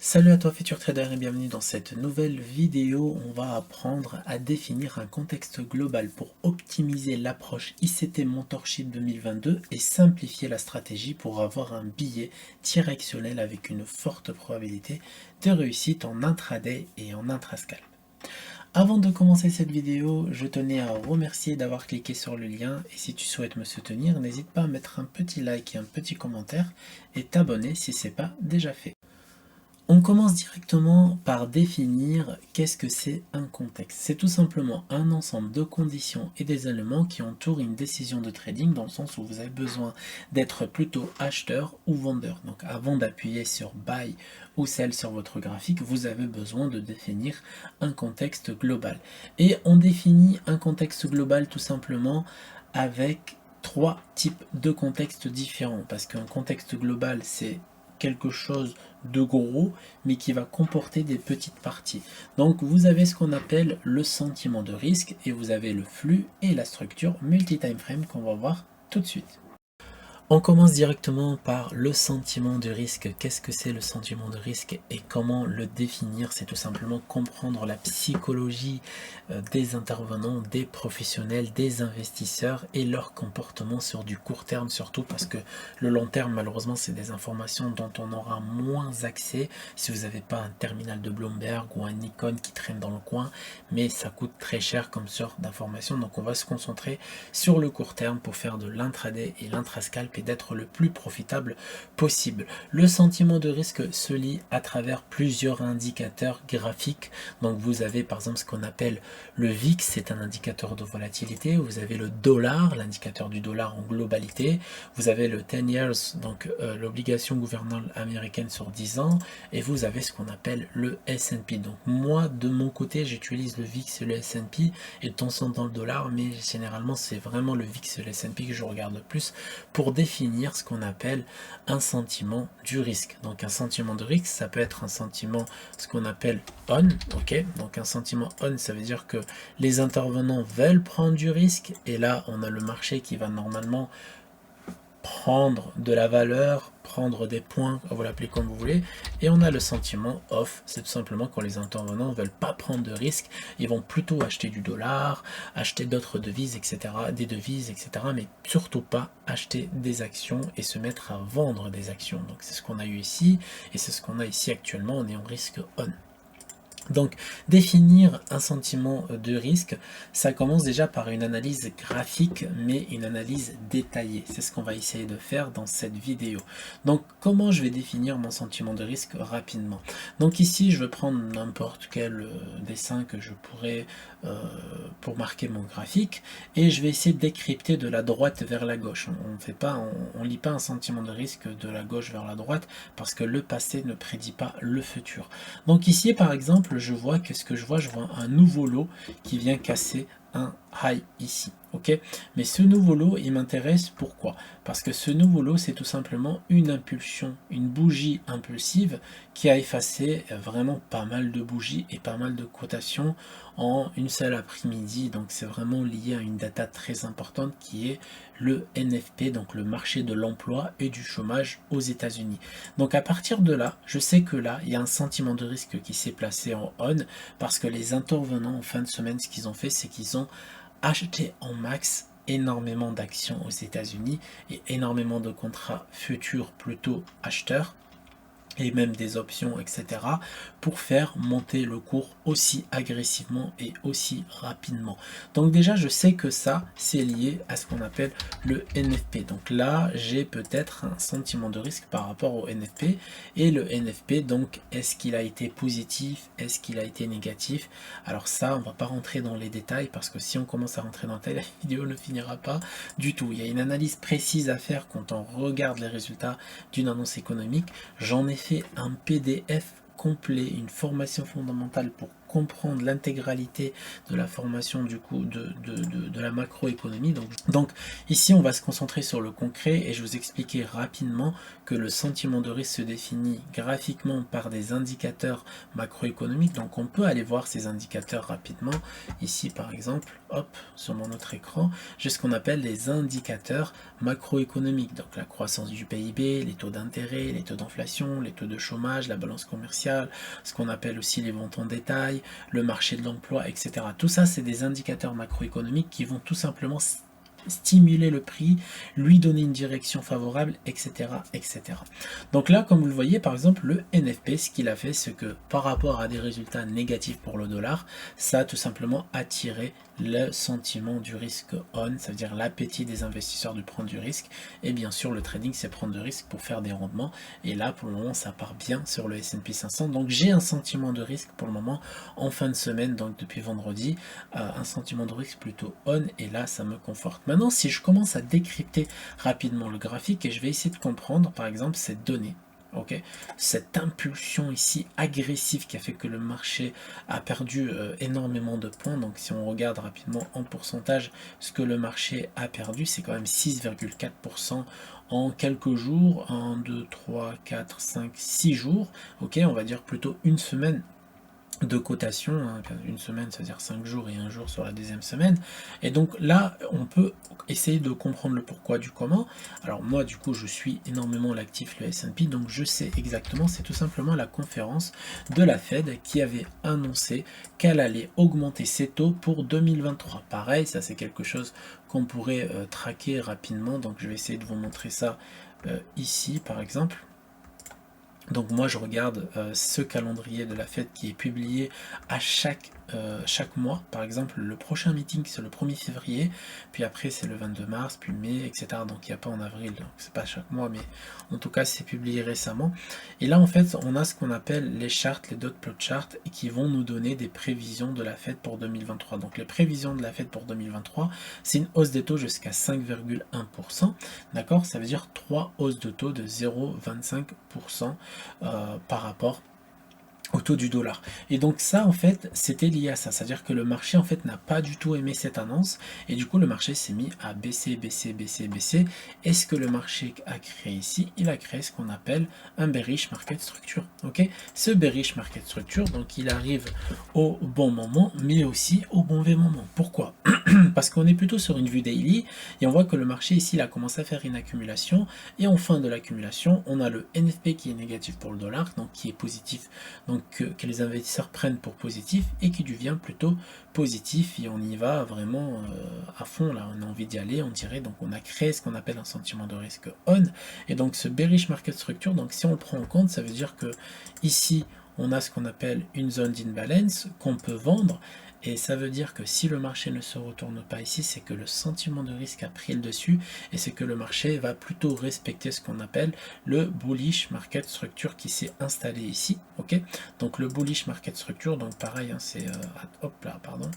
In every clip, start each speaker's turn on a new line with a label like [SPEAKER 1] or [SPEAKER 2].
[SPEAKER 1] Salut à toi futur trader et bienvenue dans cette nouvelle vidéo. On va apprendre à définir un contexte global pour optimiser l'approche ICT Mentorship 2022 et simplifier la stratégie pour avoir un billet directionnel avec une forte probabilité de réussite en intraday et en intrascalp. Avant de commencer cette vidéo, je tenais à remercier d'avoir cliqué sur le lien et si tu souhaites me soutenir, n'hésite pas à mettre un petit like et un petit commentaire et t'abonner si ce n'est pas déjà fait. On commence directement par définir qu'est-ce que c'est un contexte. C'est tout simplement un ensemble de conditions et des éléments qui entourent une décision de trading dans le sens où vous avez besoin d'être plutôt acheteur ou vendeur. Donc avant d'appuyer sur buy ou sell sur votre graphique, vous avez besoin de définir un contexte global. Et on définit un contexte global tout simplement avec trois types de contextes différents parce qu'un contexte global c'est quelque chose de gros mais qui va comporter des petites parties. Donc vous avez ce qu'on appelle le sentiment de risque et vous avez le flux et la structure multi-time frame qu'on va voir tout de suite. On commence directement par le sentiment de risque. Qu'est-ce que c'est le sentiment de risque et comment le définir? C'est tout simplement comprendre la psychologie des intervenants, des professionnels, des investisseurs et leur comportement sur du court terme surtout parce que le long terme malheureusement c'est des informations dont on aura moins accès si vous n'avez pas un terminal de Bloomberg ou un Nikon qui traîne dans le coin, mais ça coûte très cher comme sorte d'information, donc on va se concentrer sur le court terme pour faire de l'intraday et l'intrascalp et d'être le plus profitable possible. Le sentiment de risque se lit à travers plusieurs indicateurs graphiques. Donc vous avez par exemple ce qu'on appelle le VIX, c'est un indicateur de volatilité. Vous avez le dollar, l'indicateur du dollar en globalité. Vous avez le 10 years, donc l'obligation gouvernementale américaine sur 10 ans. Et vous avez ce qu'on appelle le S&P. Donc moi, de mon côté, j'utilise le VIX et le S&P et de temps en temps le dollar, mais généralement c'est vraiment le VIX et le S&P que je regarde le plus pour définir ce qu'on appelle un sentiment du risque. Donc un sentiment de risque, ça peut être un sentiment, ce qu'on appelle on, ok. Donc un sentiment on, ça veut dire que les intervenants veulent prendre du risque, et là on a le marché qui va normalement prendre de la valeur, prendre des points, vous l'appelez comme vous voulez, et on a le sentiment off, c'est tout simplement quand les intervenants ne veulent pas prendre de risques, ils vont plutôt acheter du dollar, acheter d'autres devises, etc., des devises, etc., mais surtout pas acheter des actions et se mettre à vendre des actions. Donc c'est ce qu'on a eu ici, et c'est ce qu'on a ici actuellement, on est en risque on. Donc, définir un sentiment de risque, ça commence déjà par une analyse graphique, mais une analyse détaillée. C'est ce qu'on va essayer de faire dans cette vidéo. Donc, comment je vais définir mon sentiment de risque rapidement? Donc ici, je vais prendre n'importe quel dessin que je pourrais pour marquer mon graphique, et je vais essayer de décrypter de la droite vers la gauche. On lit pas un sentiment de risque de la gauche vers la droite, parce que le passé ne prédit pas le futur. Donc ici, par exemple, je vois qu'est-ce que je vois un nouveau lot qui vient casser un high ici, ok. Mais ce nouveau lot, il m'intéresse pourquoi? Parce que ce nouveau lot, c'est tout simplement une impulsion, une bougie impulsive qui a effacé vraiment pas mal de bougies et pas mal de cotations en une seule après-midi. Donc c'est vraiment lié à une data très importante qui est le NFP, donc le marché de l'emploi et du chômage aux États-Unis. Donc à partir de là, je sais que là, il y a un sentiment de risque qui s'est placé en on, parce que les intervenants en fin de semaine, ce qu'ils ont fait, c'est qu'ils ont acheté en max énormément d'actions aux États-Unis et énormément de contrats futurs plutôt acheteurs et même des options, etc., pour faire monter le cours aussi agressivement et aussi rapidement. Donc déjà, je sais que ça, c'est lié à ce qu'on appelle le NFP. Donc là, j'ai peut-être un sentiment de risque par rapport au NFP. Et le NFP, donc, est-ce qu'il a été positif? Est-ce qu'il a été négatif? Alors ça, on va pas rentrer dans les détails, parce que si on commence à rentrer dans les détails, la vidéo ne finira pas du tout. Il y a une analyse précise à faire quand on regarde les résultats d'une annonce économique. J'en ai fait un PDF complet, une formation fondamentale pour comprendre l'intégralité de la formation du coup de la macroéconomie. Donc ici, on va se concentrer sur le concret et je vous expliquer rapidement que le sentiment de risque se définit graphiquement par des indicateurs macroéconomiques. Donc on peut aller voir ces indicateurs rapidement. Ici par exemple, hop, sur mon autre écran, j'ai ce qu'on appelle les indicateurs macroéconomiques. Donc la croissance du PIB, les taux d'intérêt, les taux d'inflation, les taux de chômage, la balance commerciale, ce qu'on appelle aussi les ventes en détail, le marché de l'emploi, etc. Tout ça, c'est des indicateurs macroéconomiques qui vont tout simplement stimuler le prix, lui donner une direction favorable, etc., etc. Donc là, comme vous le voyez, par exemple, le NFP, ce qu'il a fait, c'est que par rapport à des résultats négatifs pour le dollar, ça a tout simplement attiré le sentiment du risque on, ça veut dire l'appétit des investisseurs de prendre du risque, et bien sûr le trading c'est prendre du risque pour faire des rendements, et là pour le moment ça part bien sur le S&P 500, donc j'ai un sentiment de risque pour le moment en fin de semaine, donc depuis vendredi, un sentiment de risque plutôt on, et là ça me conforte. Maintenant si je commence à décrypter rapidement le graphique, et je vais essayer de comprendre par exemple cette donnée, ok, cette impulsion ici agressive qui a fait que le marché a perdu énormément de points. Donc si on regarde rapidement en pourcentage ce que le marché a perdu, c'est quand même 6,4% en quelques jours, 1, 2, 3, 4, 5, 6 jours, ok, on va dire plutôt une semaine de cotation, hein, une semaine, c'est-à-dire 5 jours et un jour sur la deuxième semaine. Et donc là, on peut essayer de comprendre le pourquoi du comment. Alors moi, du coup, je suis énormément l'actif, le S&P, donc je sais exactement, c'est tout simplement la conférence de la Fed qui avait annoncé qu'elle allait augmenter ses taux pour 2023. Pareil, ça c'est quelque chose qu'on pourrait traquer rapidement, donc je vais essayer de vous montrer ça ici, par exemple. Donc moi je regarde ce calendrier de la Fed qui est publié à chaque mois. Par exemple le prochain meeting c'est le 1er février, puis après c'est le 22 mars, puis mai, etc. Donc il n'y a pas en avril, donc c'est pas chaque mois, mais en tout cas c'est publié récemment. Et là en fait on a ce qu'on appelle les charts, les dot plot charts, et qui vont nous donner des prévisions de la Fed pour 2023. Donc les prévisions de la Fed pour 2023, c'est une hausse des taux jusqu'à 5,1%. D'accord, ça veut dire 3 hausses de taux de 0,25% par rapport au taux du dollar. Et donc ça en fait c'était lié à ça, c'est-à-dire que le marché en fait n'a pas du tout aimé cette annonce et du coup le marché s'est mis à baisser, baisser, baisser, baisser. Et ce que le marché a créé ici, il a créé ce qu'on appelle un bearish market structure. Ok, ce bearish market structure, donc il arrive au bon moment mais aussi au mauvais moment. Pourquoi? Parce qu'on est plutôt sur une vue daily et on voit que le marché ici il a commencé à faire une accumulation et en fin de l'accumulation on a le NFP qui est négatif pour le dollar, donc qui est positif, donc que les investisseurs prennent pour positif et qui devient plutôt positif et on y va vraiment à fond là, on a envie d'y aller, on dirait, donc on a créé ce qu'on appelle un sentiment de risque on, et donc ce bearish market structure, donc si on le prend en compte, ça veut dire que ici on a ce qu'on appelle une zone d'imbalance qu'on peut vendre. Et ça veut dire que si le marché ne se retourne pas ici, c'est que le sentiment de risque a pris le dessus et c'est que le marché va plutôt respecter ce qu'on appelle le bullish market structure qui s'est installé ici. Ok, donc le bullish market structure, donc pareil, hein, c'est hop là, pardon.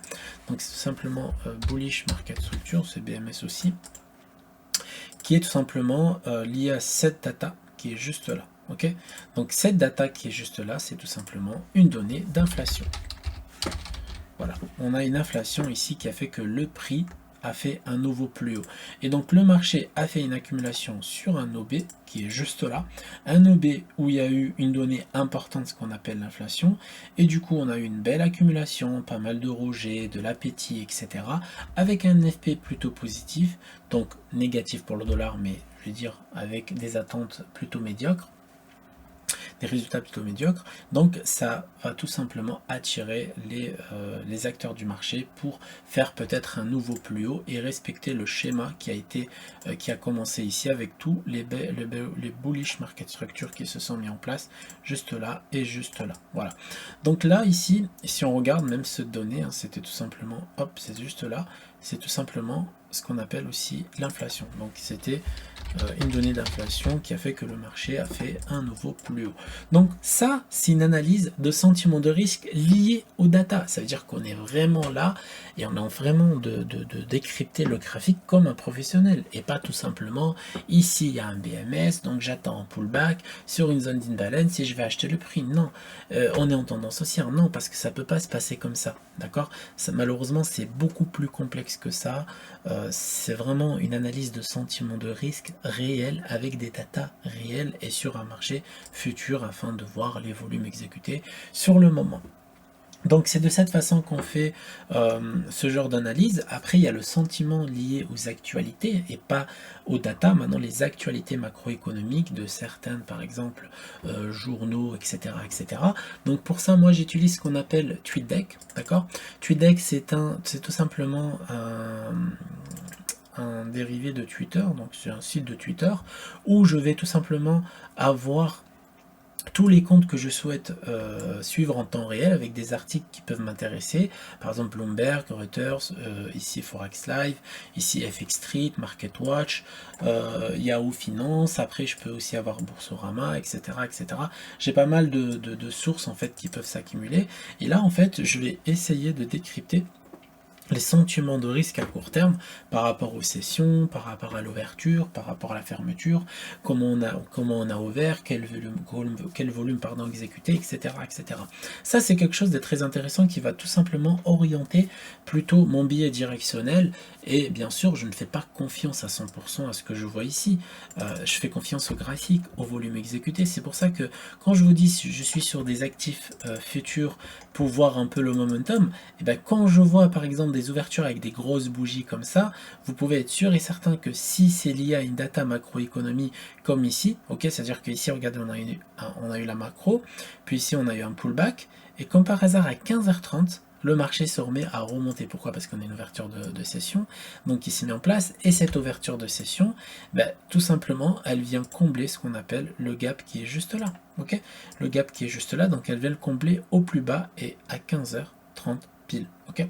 [SPEAKER 1] Donc c'est tout simplement bullish market structure, c'est BMS aussi, qui est tout simplement lié à cette data qui est juste là. Ok, donc cette data qui est juste là, c'est tout simplement une donnée d'inflation. Voilà, on a une inflation ici qui a fait que le prix a fait un nouveau plus haut. Et donc le marché a fait une accumulation sur un OB qui est juste là. Un OB où il y a eu une donnée importante, ce qu'on appelle l'inflation. Et du coup on a eu une belle accumulation, pas mal de rejets, de l'appétit, etc. Avec un FP plutôt positif, donc négatif pour le dollar, mais je veux dire avec des attentes plutôt médiocres. Des résultats plutôt médiocres, donc ça va tout simplement attirer les acteurs du marché pour faire peut-être un nouveau plus haut et respecter le schéma qui a commencé ici avec tous les bullish market structures qui se sont mis en place juste là et juste là. Voilà, donc là ici si on regarde même cette donnée, hein, c'était tout simplement, hop, c'est juste là, c'est tout simplement ce qu'on appelle aussi l'inflation. Donc c'était une donnée d'inflation qui a fait que le marché a fait un nouveau plus haut. Donc ça, c'est une analyse de sentiment de risque lié aux data. Ça veut dire qu'on est vraiment là et on est vraiment de décrypter le graphique comme un professionnel et pas tout simplement ici il y a un BMS, donc j'attends un pullback sur une zone d'imbalance et je vais acheter le prix. Non, on est en tendance haussière. Non, parce que ça peut pas se passer comme ça. D'accord? Malheureusement, c'est beaucoup plus complexe que ça. C'est vraiment une analyse de sentiment de risque réel avec des data réels et sur un marché futur afin de voir les volumes exécutés sur le moment. Donc c'est de cette façon qu'on fait ce genre d'analyse. Après, il y a le sentiment lié aux actualités et pas aux data. Maintenant, les actualités macroéconomiques de certaines, par exemple, journaux, etc., etc. Donc pour ça, moi, j'utilise ce qu'on appelle TweetDeck. D'accord? TweetDeck, c'est tout simplement un dérivé de Twitter, donc c'est un site de Twitter, où je vais tout simplement avoir tous les comptes que je souhaite suivre en temps réel avec des articles qui peuvent m'intéresser, par exemple Bloomberg, Reuters, ici Forex Live, ici FX Street, Market Watch, Yahoo Finance, après je peux aussi avoir Boursorama, etc. etc. J'ai pas mal de sources en fait qui peuvent s'accumuler, et là en fait je vais essayer de décrypter les sentiments de risque à court terme par rapport aux sessions, par rapport à l'ouverture, par rapport à la fermeture, comment on a ouvert, quel volume exécuté, etc., etc. Ça, c'est quelque chose de très intéressant qui va tout simplement orienter plutôt mon billet directionnel. Et bien sûr, je ne fais pas confiance à 100% à ce que je vois ici. Je fais confiance au graphique, au volume exécuté. C'est pour ça que quand je vous dis je suis sur des actifs futurs pour voir un peu le momentum, et bien quand je vois par exemple des ouvertures avec des grosses bougies comme ça, vous pouvez être sûr et certain que si c'est lié à une data macroéconomie comme ici, ok, c'est-à-dire qu'ici, regardez, on a eu la macro, puis ici on a eu un pullback, et comme par hasard à 15h30, le marché se remet à remonter. Pourquoi? Parce qu'on a une ouverture de session, donc qui s'est mis en place, et cette ouverture de session, ben, tout simplement, elle vient combler ce qu'on appelle le gap qui est juste là. Ok, le gap qui est juste là, donc elle vient le combler au plus bas et à 15h30 pile. Ok.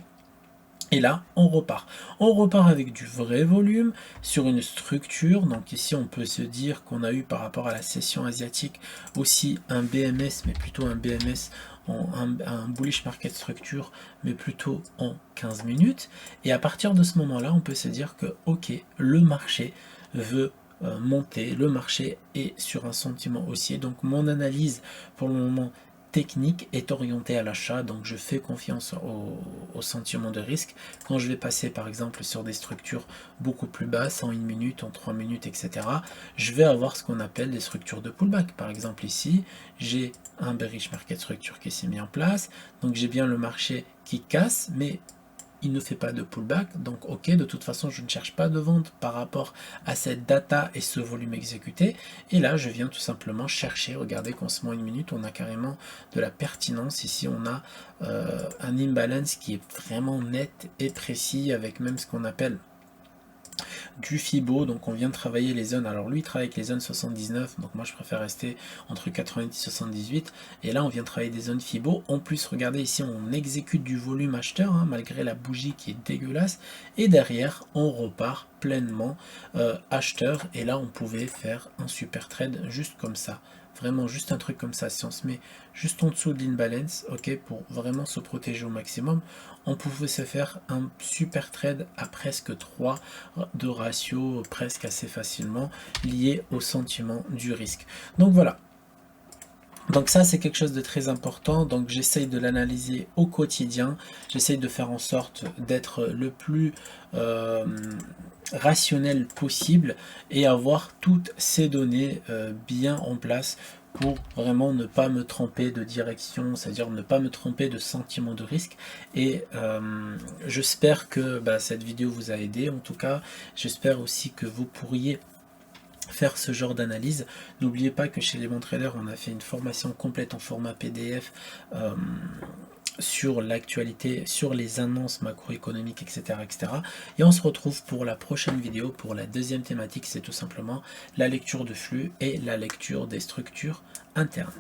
[SPEAKER 1] Et là, on repart. On repart avec du vrai volume sur une structure. Donc ici, on peut se dire qu'on a eu par rapport à la session asiatique aussi un BMS, mais plutôt un BMS, un bullish market structure, mais plutôt en 15 minutes. Et à partir de ce moment-là, on peut se dire que, ok, le marché veut monter, le marché est sur un sentiment haussier. Donc mon analyse pour le moment technique est orientée à l'achat, donc je fais confiance au sentiment de risque. Quand je vais passer par exemple sur des structures beaucoup plus basses, en 1 minute, en 3 minutes, etc., je vais avoir ce qu'on appelle des structures de pullback. Par exemple ici, j'ai un bearish market structure qui s'est mis en place, donc j'ai bien le marché qui casse, mais il ne fait pas de pullback, donc ok, de toute façon je ne cherche pas de vente par rapport à cette data et ce volume exécuté, et là je viens tout simplement chercher, regardez qu'en ce moment 1 minute on a carrément de la pertinence, ici on a un imbalance qui est vraiment net et précis avec même ce qu'on appelle du FIBO, donc on vient de travailler les zones, alors lui il travaille avec les zones 79, donc moi je préfère rester entre 90 et 78, et là on vient de travailler des zones FIBO, en plus regardez ici on exécute du volume acheteur, hein, malgré la bougie qui est dégueulasse, et derrière on repart pleinement acheteur, et là on pouvait faire un super trade juste comme ça, vraiment juste un truc comme ça, si on se met juste en dessous de l'imbalance, ok, pour vraiment se protéger au maximum, on pouvait se faire un super trade à presque 3 de ratio, presque assez facilement, lié au sentiment du risque. Donc voilà. Donc ça c'est quelque chose de très important, donc j'essaye de l'analyser au quotidien, j'essaye de faire en sorte d'être le plus rationnel possible et avoir toutes ces données bien en place pour vraiment ne pas me tromper de direction, c'est-à-dire ne pas me tromper de sentiment de risque. Et j'espère que cette vidéo vous a aidé, en tout cas j'espère aussi que vous pourriez faire ce genre d'analyse. N'oubliez pas que chez les bons traders, on a fait une formation complète en format PDF sur l'actualité, sur les annonces macroéconomiques, etc., etc. Et on se retrouve pour la prochaine vidéo, pour la deuxième thématique, c'est tout simplement la lecture de flux et la lecture des structures internes.